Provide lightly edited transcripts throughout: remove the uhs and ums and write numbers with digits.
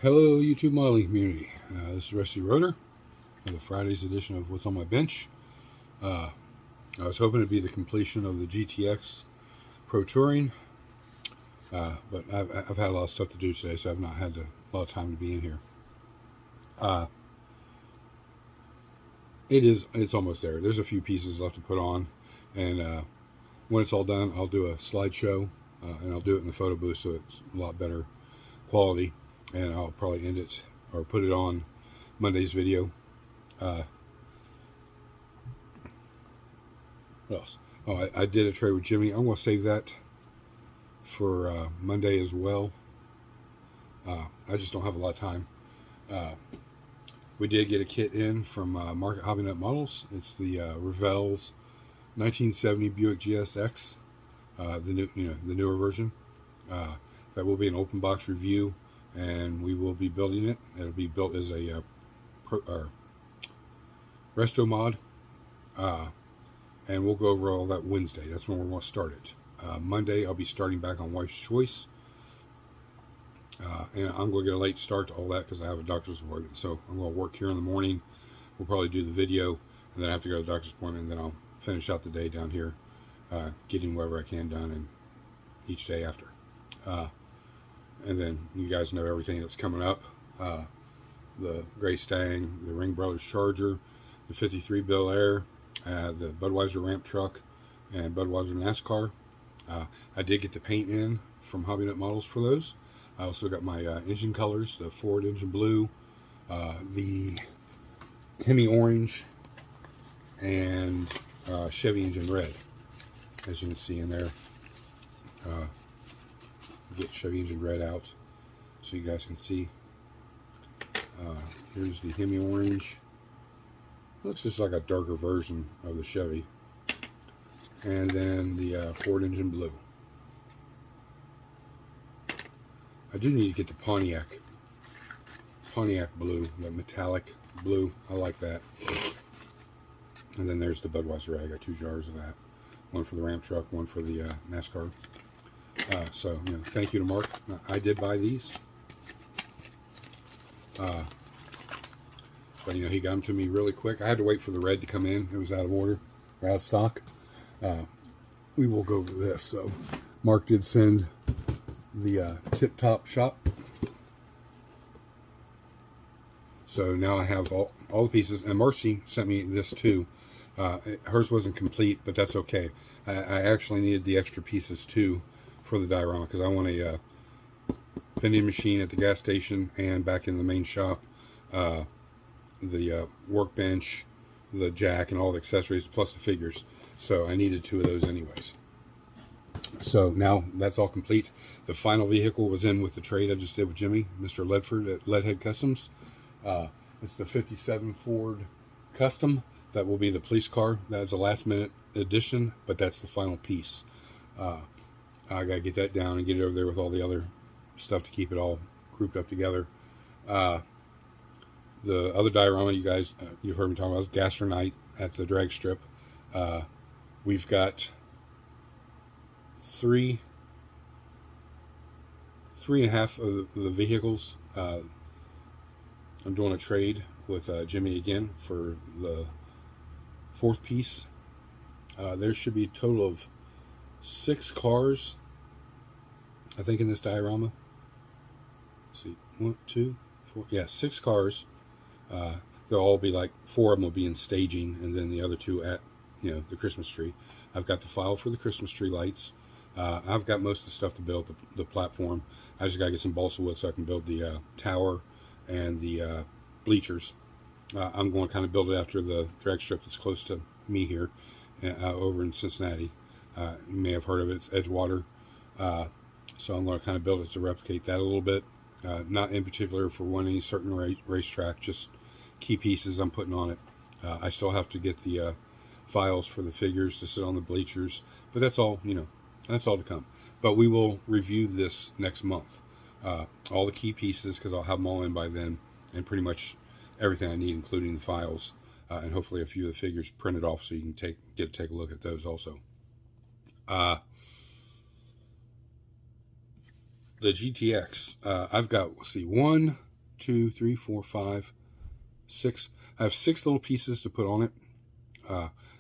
Hello, YouTube modeling community. This is Rusty Rotor for the Friday's edition of What's on My Bench. I was hoping to be the completion of the GTX Pro Touring, but I've had a lot of stuff to do today, so I've not had a lot of time to be in here. It's almost there. There's a few pieces left to put on, and when it's all done, I'll do a slideshow, and I'll do it in the photo booth, so it's a lot better quality. And I'll probably end it or put it on Monday's video. What else? Oh, I did a trade with Jimmy. I'm going to save that for Monday as well. I just don't have a lot of time. We did get a kit in from Market Hobby Nut Models. It's the Revell's 1970 Buick Gsx, the newer version. That will be an open box review, and we will be building it. It'll be built as a resto mod, and we'll go over all that Wednesday. That's when we're going to start it. Monday, I'll be starting back on Wife's Choice, and I'm going to get a late start to all that because I have a doctor's appointment. So I'm going to work here in the morning. We'll probably do the video, and then I have to go to the doctor's appointment, and then I'll finish out the day down here, getting whatever I can done, and each day after. And then you guys know everything that's coming up. The Gray Stang, the Ring Brothers Charger, the 53 Bel Air, the Budweiser Ramp Truck, and Budweiser NASCAR. I did get the paint in from Hobby Nut Models for those. I also got my engine colors, the Ford engine blue, the Hemi orange, and Chevy engine red, as you can see in there. Get Chevy engine red out so you guys can see. Here's the Hemi orange. It looks just like a darker version of the Chevy. And then the Ford engine blue. I do need to get the Pontiac blue, the metallic blue. I like that. And then there's the Budweiser. I got 2 jars of that. One for the Ramp Truck, one for the NASCAR. So, thank you to Mark. I did buy these. But, he got them to me really quick. I had to wait for the red to come in. It was out of order, or out of stock. We will go over this. So, Mark did send the tip-top shop. So, now I have all the pieces. And Marcy sent me this, too. Hers wasn't complete, but that's okay. I actually needed the extra pieces, too, for the diorama, because I want a vending machine at the gas station and back in the main shop, the workbench, the jack, and all the accessories, plus the figures. So I needed 2 of those anyways. So now that's all complete. The final vehicle was in with the trade I just did with Jimmy, Mr. Ledford at Leadhead Customs. It's the 57 Ford Custom. That will be the police car. That's a last minute addition, but that's the final piece. I gotta get that down and get it over there with all the other stuff to keep it all grouped up together. The other diorama you guys, you've heard me talk about is Gasser Night at the drag strip. We've got three and a half of the vehicles. I'm doing a trade with Jimmy again for the 4th piece. There should be a total of 6 cars, I think, in this diorama. Let's see, 1, 2, 4, yeah, 6 cars. They'll all be like 4 of them will be in staging, and then the other 2 at the Christmas tree. I've got the file for the Christmas tree lights. I've got most of the stuff to build the platform. I just gotta get some balsa wood so I can build the tower and the bleachers. I'm going to kind of build it after the drag strip that's close to me here, over in Cincinnati. You may have heard of it. It's Edgewater. So I'm going to kind of build it to replicate that a little bit. Not in particular for any certain racetrack, just key pieces I'm putting on it. I still have to get the files for the figures to sit on the bleachers, but that's all, that's all to come. But we will review this next month. All the key pieces, because I'll have them all in by then, and pretty much everything I need, including the files, and hopefully a few of the figures printed off so you can get to take a look at those also. The GTX, I've got, let's see, 1, 2, 3, 4, 5, 6. I have 6 little pieces to put on it.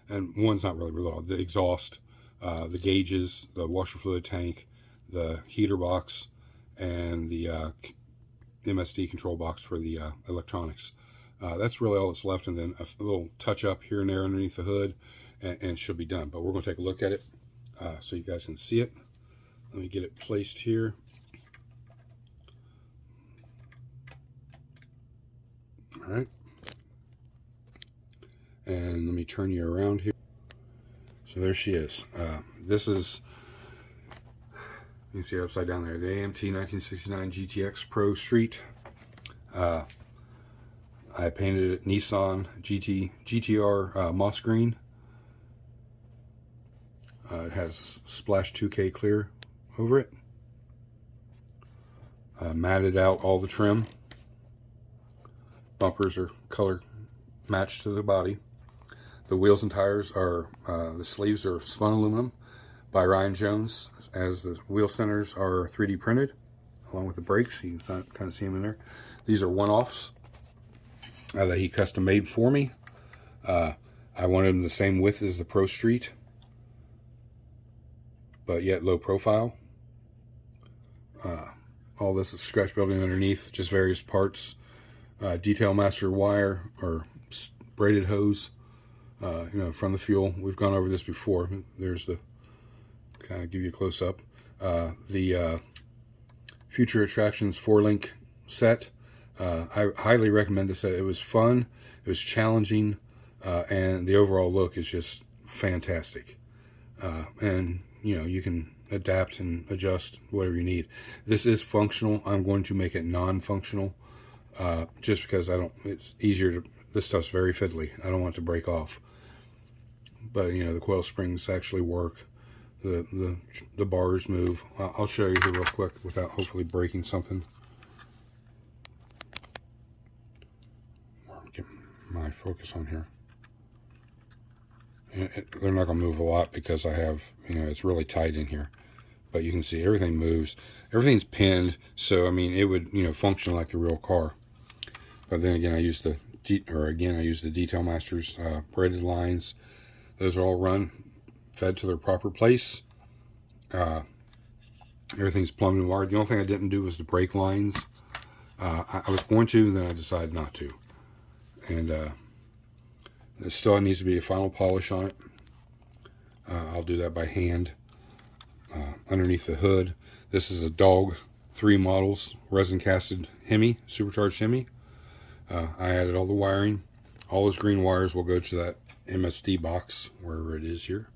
And one's not really little. The exhaust, the gauges, the washer fluid tank, the heater box, and the MSD control box for the electronics. That's really all that's left, and then a little touch up here and there underneath the hood, and she'll be done. But we're going to take a look at it so you guys can see it. Let me get it placed here. All right. And let me turn you around here. So there she is. This is, you can see it upside down there, the AMT 1969 GTX Pro Street. I painted it Nissan GTR moss green. It has Splash 2K clear over it. Matted out all the trim. Bumpers are color matched to the body. The wheels and tires are, the sleeves are spun aluminum by Ryan Jones, as the wheel centers are 3D printed, along with the brakes. You can kind of see them in there. These are one-offs that he custom made for me. I wanted them the same width as the Pro Street, but yet low profile. All this is scratch building underneath, just various parts. Detail master wire or braided hose, you know, from the fuel. We've gone over this before. There's the, kind of give you a close up. The Future Attractions 4-link set. I highly recommend this set. It was fun, it was challenging, and the overall look is just fantastic. And you know, you can adapt and adjust whatever you need. This is functional. I'm going to make it non-functional, just because it's easier to, this stuff's very fiddly. I don't want it to break off. But you know, the coil springs actually work. The bars move. I'll show you here real quick without hopefully breaking something. Get my focus on here. They're not going to move a lot because I have, you know, it's really tight in here. But you can see everything moves. Everything's pinned, so I mean, it would, you know, function like the real car. But then again, I use the Detail Masters braided lines. Those are all fed to their proper place. Everything's plumbed and wired. The only thing I didn't do was the brake lines. I was going to, then I decided not to. And it still needs to be a final polish on it. I'll do that by hand. Underneath the hood, this is a Dog 3 models resin casted Hemi, supercharged Hemi. I added all the wiring. All those green wires will go to that MSD box, wherever it is here,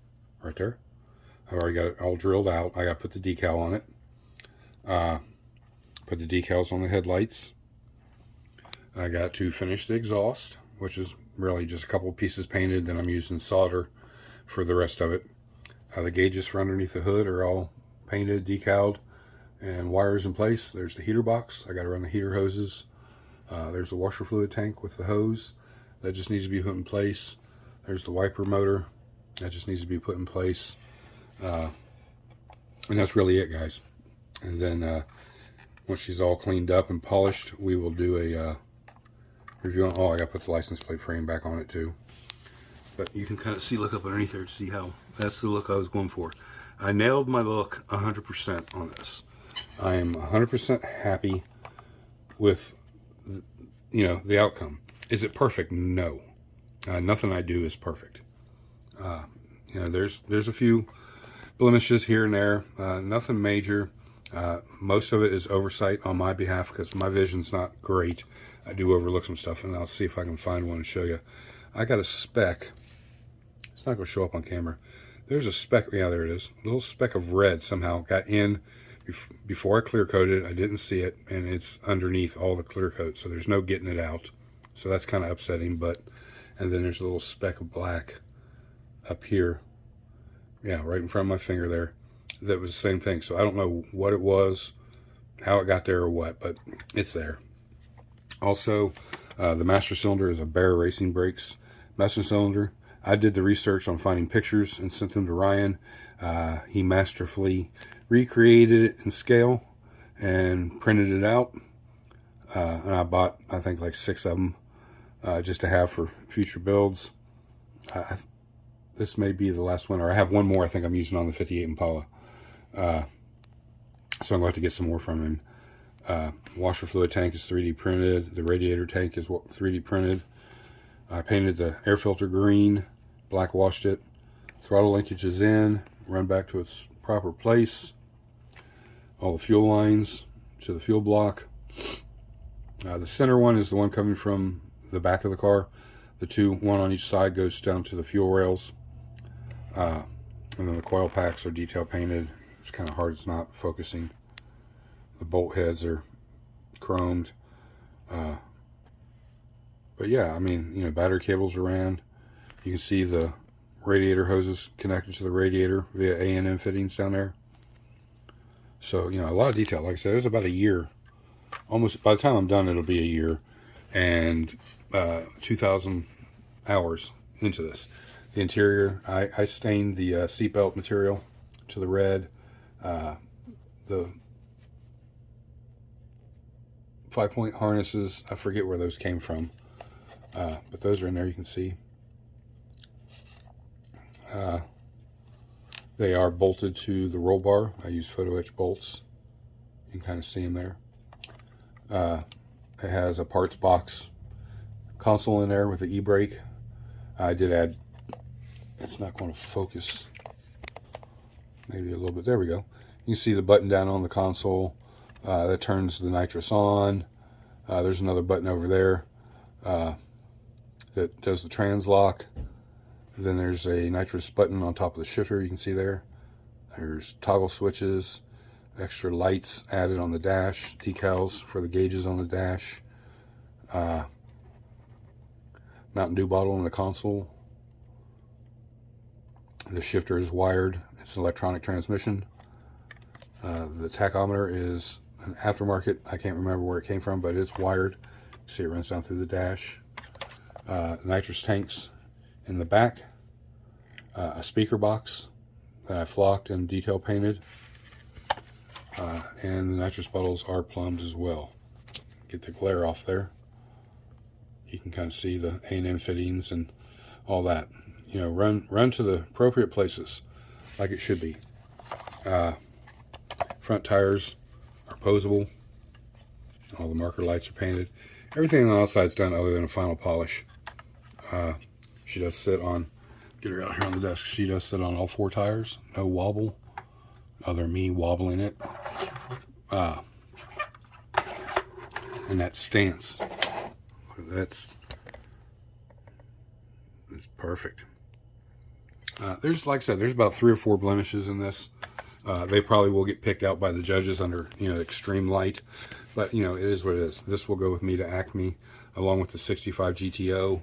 right there. I've already got it all drilled out. I got to put the decal on it. Put the decals on the headlights. I got to finish the exhaust, which is really just a couple of pieces painted. Then I'm using solder for the rest of it. The gauges for underneath the hood are all painted, decaled, and wires in place. There's the heater box. I got to run the heater hoses. There's the washer fluid tank with the hose. That just needs to be put in place. There's the wiper motor. That just needs to be put in place. And that's really it, guys. And then once she's all cleaned up and polished, we will do a review on, I got to put the license plate frame back on it too. But you can kind of see, look up underneath there to see how, that's the look I was going for. I nailed my look 100% on this. I am 100% happy with, you know, the outcome. Is it perfect? No. Nothing I do is perfect. You know, there's a few blemishes here and there. Nothing major. Most of it is oversight on my behalf because my vision's not great. I do overlook some stuff, and I'll see if I can find one and show you. I got a speck. It's not going to show up on camera. There's a speck. Yeah, there it is. A little speck of red somehow got in before I clear coated. I didn't see it, and it's underneath all the clear coat, so there's no getting it out. So that's kind of upsetting. But and then there's a little speck of black up here. Yeah, right in front of my finger there. That was the same thing. So I don't know what it was, how it got there or what, but it's there. Also, the master cylinder is a Bear Racing Brakes master cylinder. I did the research on finding pictures and sent them to Ryan. He masterfully recreated it in scale and printed it out. and I bought, I think, like 6 of them just to have for future builds. This may be the last one, or I have one more I think I'm using on the 58 Impala. So I'm going to have to get some more from him. Washer fluid tank is 3D printed. The radiator tank is 3D printed. I painted the air filter green, black washed it. Throttle linkage is in, run back to its proper place. All the fuel lines to the fuel block. The center one is the one coming from the back of the car. The two, one on each side, goes down to the fuel rails. And then the coil packs are detail painted. It's kind of hard, it's not focusing. The bolt heads are chromed. But yeah, I mean, you know, battery cables are ran. You can see the radiator hoses connected to the radiator via A&M fittings down there. So, you know, a lot of detail. Like I said, it was about a year. Almost, by the time I'm done, it'll be a year. And 2,000 hours into this. The interior, I stained the seatbelt material to the red. The 5-point harnesses, I forget where those came from. But those are in there, you can see. They are bolted to the roll bar. I use photo etch bolts. You can kind of see them there. It has a parts box console in there with the e-brake. I did add, it's not going to focus, maybe a little bit, there we go. You can see the button down on the console that turns the nitrous on. There's another button over there that does the trans lock. Then there's a nitrous button on top of the shifter, you can see there. There's toggle switches, extra lights added on the dash, decals for the gauges on the dash. Mountain Dew bottle in the console. The shifter is wired. It's an electronic transmission. The tachometer is an aftermarket. I can't remember where it came from, but it's wired. See, it runs down through the dash. Nitrous tanks in the back. A speaker box that I flocked and detail painted. And the nitrous bottles are plumbed as well. Get the glare off there. You can kind of see the A&M fittings and all that. You know, run to the appropriate places like it should be. Front tires are posable. All the marker lights are painted. Everything on the outside's done other than a final polish. She does sit on, get her out here on the desk, she does sit on all 4 tires. No wobble, other than me wobbling it. And that stance, that's perfect. There's, like I said, there's about 3 or 4 blemishes in this. They probably will get picked out by the judges under, you know, extreme light, but you know, it is what it is. This will go with me to Acme along with the 65 GTO,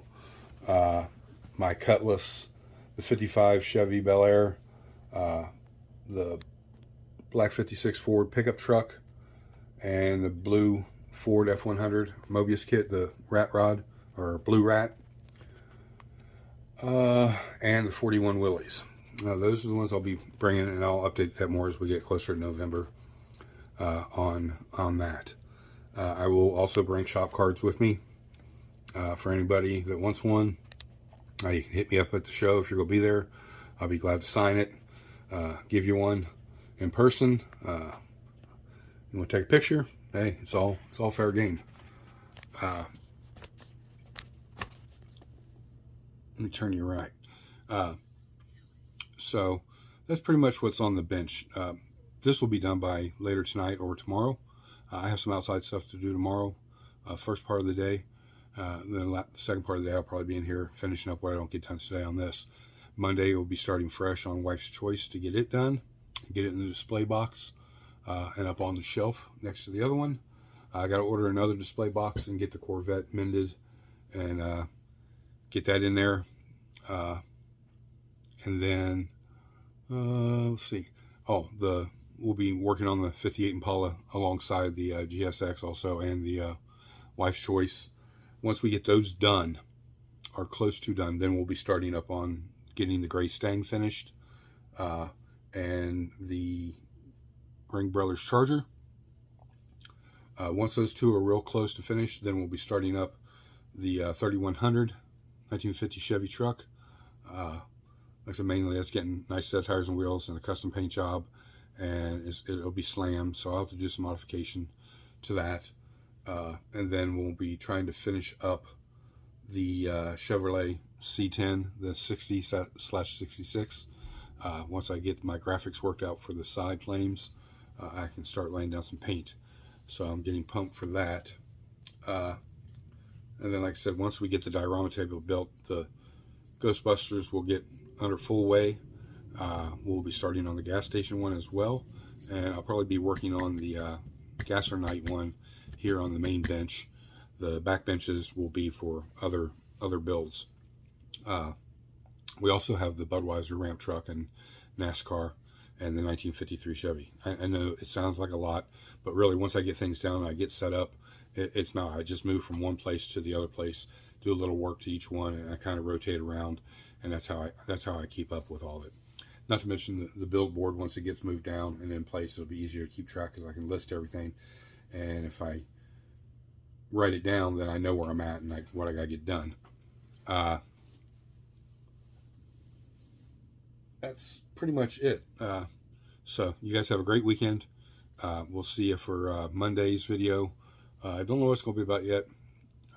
my Cutlass, the 55 Chevy Bel Air, the black 56 Ford pickup truck, and the blue Ford F100 Mobius kit, the rat rod or blue rat, and the 41 Willys. Those are the ones I'll be bringing, and I'll update that more as we get closer to November on that. I will also bring shop cards with me for anybody that wants one. You can hit me up at the show if you're going to be there. I'll be glad to sign it, give you one in person. You want to take a picture? Hey, it's all fair game. Let me turn you right. So that's pretty much what's on the bench. This will be done by later tonight or tomorrow. I have some outside stuff to do tomorrow, first part of the day. Then the second part of the day, I'll probably be in here finishing up what I don't get done today on this. Monday, we'll be starting fresh on Wife's Choice to get it done, get it in the display box, and up on the shelf next to the other one. I got to order another display box and get the Corvette mended and get that in there. And then, let's see. We'll be working on the 58 Impala alongside the GSX also, and the Wife's Choice. Once we get those done, or close to done, then we'll be starting up on getting the gray Stang finished, and the Ring Brothers Charger. Once those two are real close to finish, then we'll be starting up the 3100 1950 Chevy truck. Like I said, mainly that's getting nice set of tires and wheels and a custom paint job, and it'll be slammed, so I'll have to do some modification to that. And then we'll be trying to finish up the Chevrolet C10, the 60/66. Once I get my graphics worked out for the side flames, I can start laying down some paint. So I'm getting pumped for that. And then, like I said, once we get the diorama table built, the Ghostbusters will get under full way. We'll be starting on the gas station one as well. And I'll probably be working on the Gas or Night one here on the main bench. The back benches will be for other builds. We also have the Budweiser ramp truck and NASCAR and the 1953 Chevy. I know it sounds like a lot, but really once I get things down and I get set up, it's not. I just move from one place to the other place, do a little work to each one, and I kind of rotate around, and that's how I keep up with all of it. Not to mention the billboard, once it gets moved down and in place, it'll be easier to keep track because I can list everything, and if I write it down, then I know where I'm at and what I got to get done. That's pretty much it. So you guys have a great weekend. We'll see you for Monday's video. I don't know what it's going to be about yet.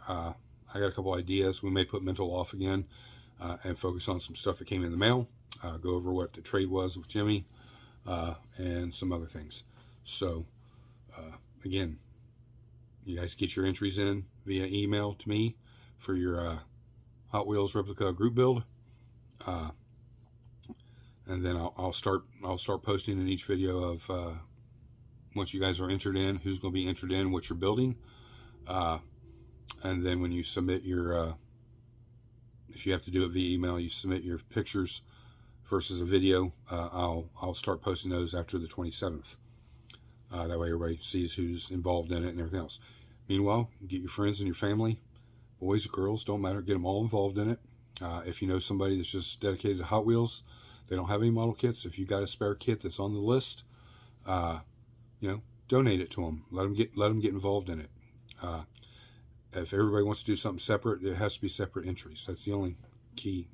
I got a couple ideas. We may put mental off again and focus on some stuff that came in the mail. Go over what the trade was with Jimmy and some other things. So again, you guys get your entries in via email to me for your Hot Wheels replica group build. And then I'll start posting in each video of once you guys are entered in, who's going to be entered in, what you're building, and then when you submit your if you have to do it via email, you submit your pictures versus a video. I'll start posting those after the 27th. That way everybody sees who's involved in it and everything else. Meanwhile, get your friends and your family, boys or girls, don't matter, get them all involved in it. If you know somebody that's just dedicated to Hot Wheels, they don't have any model kits, if you got a spare kit that's on the list, donate it to them. Let them get involved in it. If everybody wants to do something separate, it has to be separate entries. That's the only key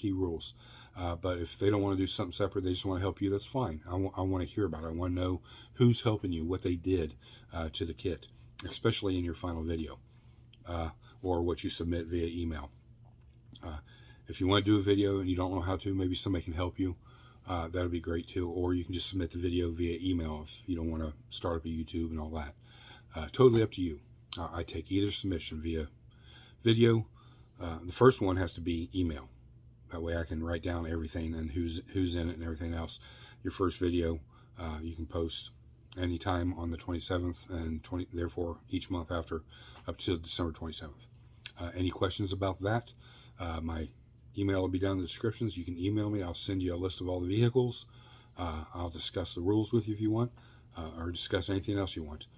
rules. But if they don't want to do something separate, they just want to help you, that's fine. I want to hear about it. I want to know who's helping you, what they did to the kit, especially in your final video, or what you submit via email. If you want to do a video and you don't know how to, maybe somebody can help you. That'll be great too. Or you can just submit the video via email if you don't want to start up a YouTube and all that. Totally up to you. I take either submission via video. The first one has to be email. That way I can write down everything and who's in it and everything else. Your first video you can post anytime on the 27th and therefore each month after up to December 27th. Any questions about that? My email will be down in the descriptions. You can email me. I'll send you a list of all the vehicles. I'll discuss the rules with you if you want, or discuss anything else you want.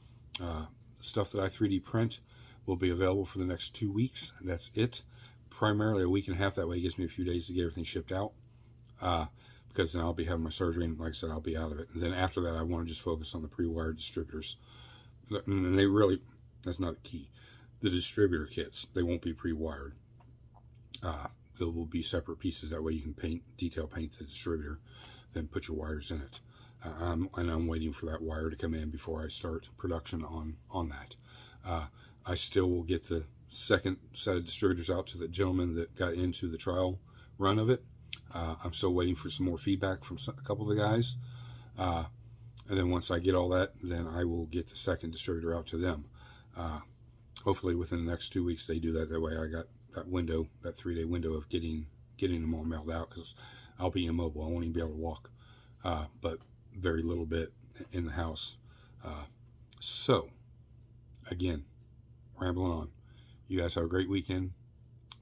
Stuff that I 3D print will be available for the next 2 weeks. That's it. Primarily a week and a half. That way it gives me a few days to get everything shipped out, because then I'll be having my surgery, and like I said, I'll be out of it. And then after that, I want to just focus on the pre-wired distributors. And that's not key. The distributor kits, they won't be pre-wired. There will be separate pieces. That way you can detail paint the distributor, then put your wires in it. And I'm waiting for that wire to come in before I start production on that. I still will get the second set of distributors out to the gentleman that got into the trial run of it. I'm still waiting for some more feedback from a couple of the guys. And then once I get all that, then I will get the second distributor out to them. Hopefully within the next 2 weeks they do that. That way I got that window, that 3-day window of getting them all mailed out, because I'll be immobile. I won't even be able to walk, but very little bit in the house. So again, rambling on. You guys have a great weekend.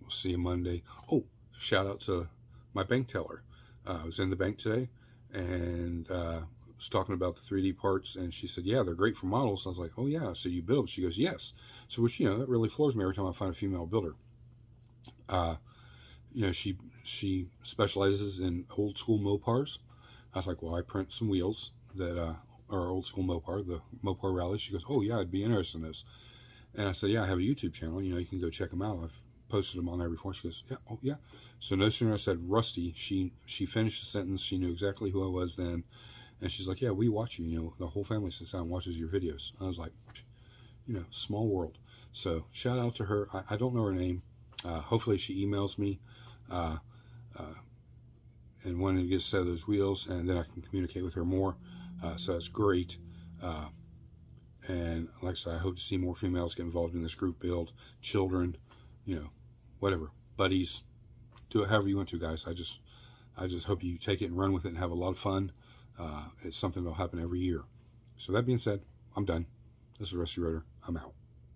We'll see you Monday. Oh, shout out to my bank teller. I was in the bank today and was talking about the 3D parts, and she said, yeah, they're great for models. I was like, oh yeah, so you build? She goes, yes. So which, that really floors me every time I find a female builder. She specializes in old school Mopars. I was like, well, I print some wheels that our old school Mopar, the Mopar rally. She goes, "Oh yeah, I'd be interested in this." And I said, "Yeah, I have a YouTube channel. You can go check them out. I've posted them on there before." She goes, "Yeah, oh yeah." So no sooner I said Rusty, she finished the sentence. She knew exactly who I was then, and she's like, "Yeah, we watch you. The whole family sits down and watches your videos." I was like, small world. So shout out to her. I don't know her name. Hopefully she emails me and when to get a set of those wheels, and then I can communicate with her more. So that's great. And like I said, I hope to see more females get involved in this group build. Children, whatever, buddies, do it however you want to, guys. I just hope you take it and run with it and have a lot of fun. It's something that'll happen every year. So that being said, I'm done. This is Rusty Rotor. I'm out.